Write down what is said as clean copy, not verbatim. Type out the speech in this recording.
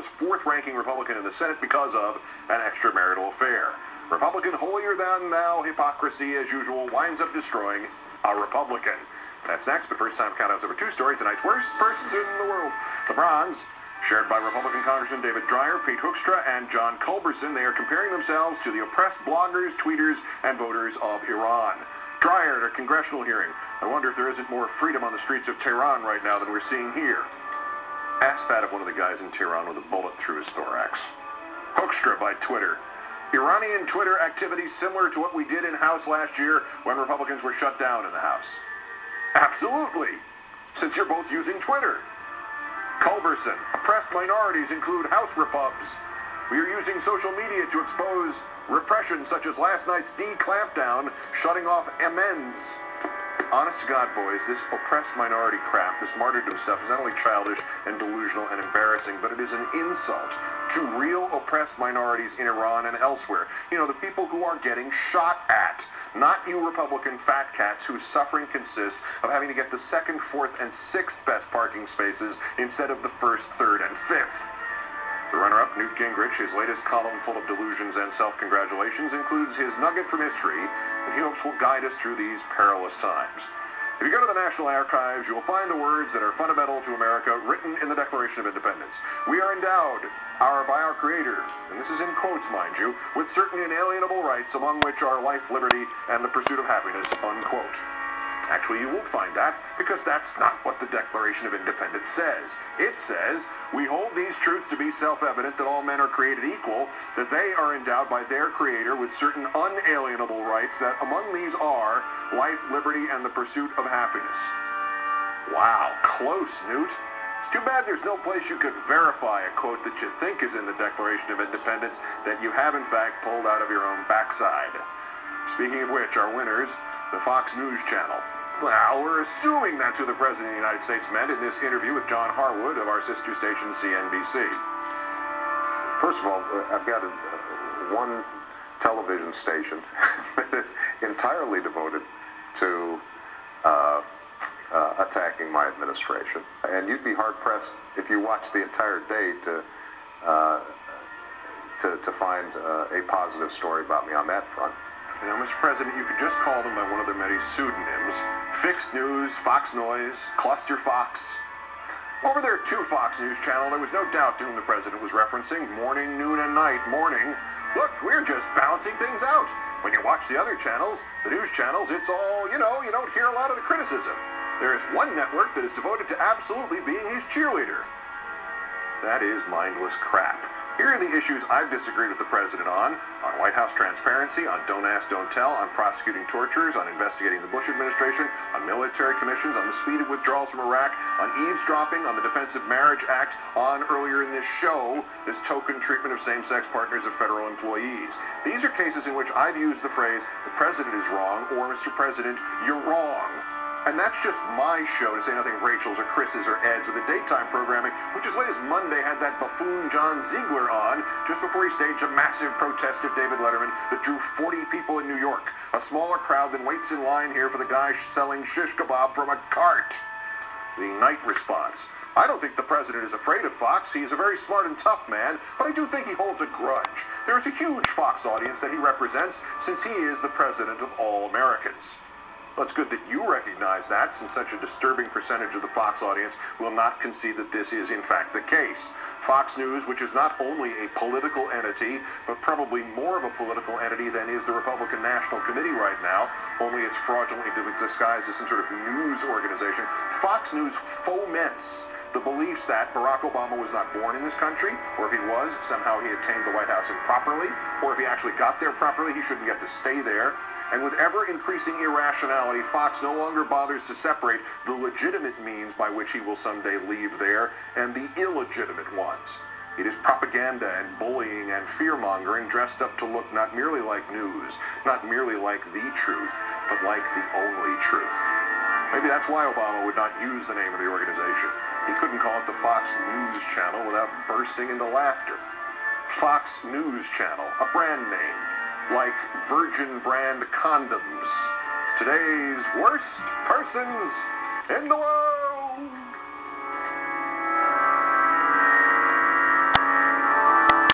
Iowa's fourth-ranking Republican in the Senate because of an extramarital affair. Republican holier-than-thou hypocrisy, as usual, winds up destroying a Republican. That's next, but first time countdowns over two stories. Tonight's worst persons in the world. The bronze, shared by Republican Congressman David Dreyer, Pete Hoekstra, and John Culberson. They are comparing themselves to the oppressed bloggers, tweeters, and voters of Iran. Dreyer at a congressional hearing. I wonder if there isn't more freedom on the streets of Tehran right now than we're seeing here. Ask that of one of the guys in Tehran with a bullet through his thorax. Hoekstra by Twitter. Iranian Twitter activity similar to what we did in House last year when Republicans were shut down in the House. Absolutely, since you're both using Twitter. Culberson, oppressed minorities include House Repubs. We are using social media to expose repression such as last night's D-clampdown, shutting off amends. Honest to God, boys, this oppressed minority crap, this martyrdom stuff, is not only childish and delusional and embarrassing, but it is an insult to real oppressed minorities in Iran and elsewhere. You know, the people who are getting shot at. Not you Republican fat cats whose suffering consists of having to get the second, fourth, and sixth best parking spaces instead of the first, third, and fifth. The runner-up, Newt Gingrich, his latest column full of delusions and self-congratulations includes his nugget from history that he hopes will guide us through these perilous times. If you go to the National Archives, you will find the words that are fundamental to America written in the Declaration of Independence. We are endowed by our Creator, and this is in quotes, mind you, with certain inalienable rights, among which are life, liberty, and the pursuit of happiness, unquote. Actually, you won't find that, because that's not what the Declaration of Independence says. It says, we hold these truths to be self-evident, that all men are created equal, that they are endowed by their Creator with certain unalienable rights, that among these are life, liberty, and the pursuit of happiness. Wow, close, Newt. It's too bad there's no place you could verify a quote that you think is in the Declaration of Independence that you have, in fact, pulled out of your own backside. Speaking of which, our winners, the Fox News Channel. Well, we're assuming that's who the President of the United States meant in this interview with John Harwood of our sister station, CNBC. First of all, I've got one television station that is entirely devoted to attacking my administration. And you'd be hard-pressed if you watched the entire day to find a positive story about me on that front. You know, Mr. President, you could just call them by one of their many pseudonyms. Fixed News, Fox Noise, Cluster Fox. Over there, too, Fox News Channel, there was no doubt to whom the President was referencing. Morning, noon, and night. Morning. Look, we're just balancing things out. When you watch the other channels, the news channels, it's all, you know, you don't hear a lot of the criticism. There is one network that is devoted to absolutely being his cheerleader. That is mindless crap. Here are the issues I've disagreed with the President on White House transparency, on Don't Ask, Don't Tell, on prosecuting torturers, on investigating the Bush administration, on military commissions, on the speed of withdrawals from Iraq, on eavesdropping, on the Defense of Marriage Act, on, earlier in this show, this token treatment of same-sex partners of federal employees. These are cases in which I've used the phrase, the President is wrong, or Mr. President, you're wrong. And that's just my show, to say nothing of Rachel's or Chris's or Ed's, or the daytime programming, which as late as Monday had that buffoon John Ziegler on, just before he staged a massive protest of David Letterman that drew 40 people in New York, a smaller crowd than waits in line here for the guy selling shish kebab from a cart. The night response. I don't think the President is afraid of Fox. He is a very smart and tough man, but I do think he holds a grudge. There is a huge Fox audience that he represents, since he is the President of all Americans. Well, it's good that you recognize that, since such a disturbing percentage of the Fox audience will not concede that this is, in fact, the case. Fox News, which is not only a political entity, but probably more of a political entity than is the Republican National Committee right now, only it's fraudulently disguised as some sort of news organization. Fox News foments the beliefs that Barack Obama was not born in this country, or if he was, somehow he attained the White House improperly, or if he actually got there properly, he shouldn't get to stay there. And with ever-increasing irrationality, Fox no longer bothers to separate the legitimate means by which he will someday leave there and the illegitimate ones. It is propaganda and bullying and fear-mongering dressed up to look not merely like news, not merely like the truth, but like the only truth. Maybe that's why Obama would not use the name of the organization. He couldn't call it the Fox News Channel without bursting into laughter. Fox News Channel, a brand name, like Virgin brand condoms. Today's worst persons in the world.